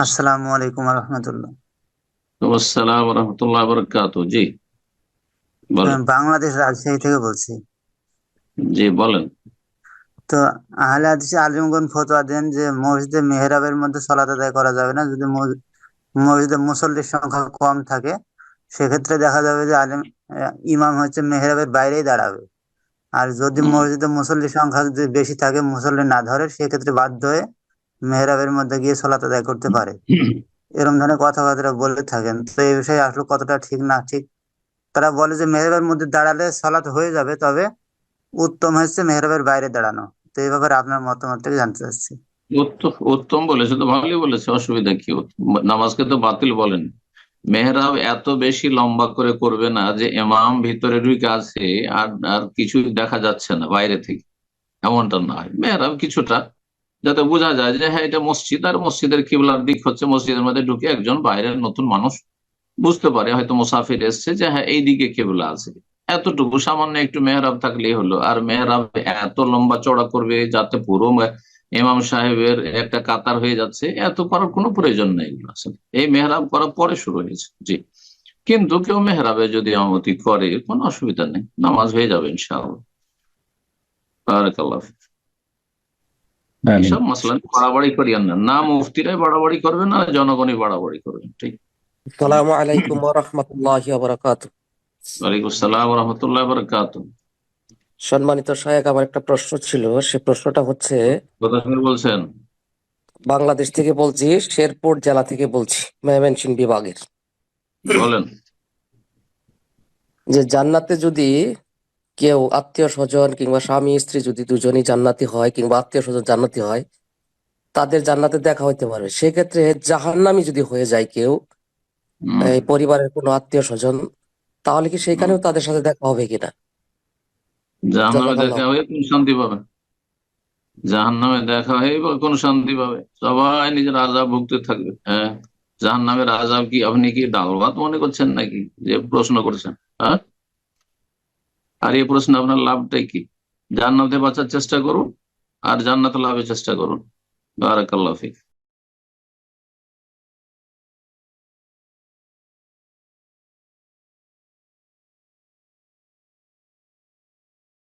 আসসালামু আলাইকুম রহমতুল্লাহ। আসসালাম রহমতুল্লাহ বরকাত। জি বলেন। বাংলাদেশ রাজশাহী থেকে বলছি। জি বলেন। তো আহলে হাদিস আলিমগণ ফতোয়া দেন যে মসজিদে মেহরাবের মধ্যে সালাত আদায় করা যাবে না যদি মসজিদে মুসল্লির সংখ্যা কম থাকে। সেক্ষেত্রে দেখা যাবে যে ইমাম হচ্ছে মেহরাবের বাইরেই দাঁড়াবে। আর যদি হুম। মসজিদে মুসল্লির সংখ্যা যদি বেশি থাকে, মুসল্লি না ধরে, সেক্ষেত্রে বাধ্য হয়ে মেহরাবের মধ্যে গিয়ে সালাত আদায় করতে পারে। এরকম ধরনের কথাবার্তা বলে থাকেন, তো এই বিষয়ে আসলে কতটা ঠিক না ঠিক। তারা বলে যে মেহরাবের মধ্যে দাঁড়ালে সালাত হয়ে যাবে, তবে উত্তম হচ্ছে মেহরাবের বাইরে দাঁড়ানো। তো এই ব্যাপারে আপনার মতামতটাকে জানতে চাচ্ছি। উত্তম উত্তম বলেছে তো, ভালোই বলেছে, অসুবিধা কি? নামাজকে তো বাতিল বলেন। মেহরাব এত বেশি লম্বা করে করবে না যে ইমাম ভিতরে ঢুকে আছে আর আর কিছু দেখা যাচ্ছে না বাইরে থেকে, এমনটা না হয়। মেহরাব কিছুটা যাতে বোঝা যায় যে হ্যাঁ এটা মসজিদ, আর মসজিদের কিবলার দিক হচ্ছে, মসজিদের মধ্যে ঢুকে একজন বাইরের নতুন মানুষ বুঝতে পারে, হয়তো মুসাফির এসছে, যে হ্যাঁ এই দিকে কেবলা আছে। এতটুকু সামান্য একটু মেহরাব থাকলেই হলো। আর মেহরাব এত লম্বা চড়া করবে যাতে পুরো ইমাম সাহেবের একটা কাতার হয়ে যাচ্ছে, এত করার কোনো প্রয়োজন নেই এগুলো আসলে। এই মেহরাব করা পরে শুরু হয়েছে। জি, কিন্তু কেউ মেহরাবে যদি আমতি করে কোনো অসুবিধা নেই, নামাজ হয়ে যাবে ইনশাআল্লাহ। বারাকাল্লাহ ফিক। আমিন। এইসব মাসলা নিয়ে বাড়াবাড়ি করিয়েন না, না মুফতিরাই বাড়াবাড়ি করবে না জনগণই বাড়াবাড়ি করবেন, ঠিক? আসসালামু আলাইকুম ওয়া রাহমাতুল্লাহি ওয়া বারাকাতুহু। ওয়ালাইকুম আসসালাম রহমতুল্লাহ বরকাত। সম্মানিত শায়েখ, আমার একটা প্রশ্ন ছিল। সে প্রশ্নটা হচ্ছে, কোথা থেকে বলছেন? বাংলাদেশ থেকে বলছি, শেরপুর জেলা থেকে বলছি, ময়মনসিংহ বিভাগের। বলেন। যে জান্নাতে যদি কেউ আত্মীয় স্বজন কিংবা স্বামী স্ত্রী যদি দুজনই জান্নাতি হয় কিংবা আত্মীয় স্বজন জান্নাতি হয়, তাদের জান্নাতে দেখা হইতে পারবে। সেক্ষেত্রে জাহান্নামী যদি হয়ে যায় কেউ, হম। এই পরিবারের কোনো আত্মীয় স্বজন, তাহলে কি হম। সেখানেও তাদের সাথে দেখা হবে কিনা? জাহান্নামে জাযাকাল্লাহ। দেখা হয়ে কোন শান্তি পাবে? জাহান্নামে দেখা হয়ে বা কোন শান্তি পাবে? সবাই নিজের আযাব ভুগতে থাকবে। হ্যাঁ, জাহান্নামের আযাব কি আপনি কি ডাল ভাত মনে করছেন নাকি যে প্রশ্ন করছেন? হ্যাঁ, আর এই প্রশ্ন আপনার লাভটাই কি? জান্নাতে বাঁচার চেষ্টা করুন আর জান্নাত লাভের চেষ্টা করুন। বারাকাল্লাহ ফিক।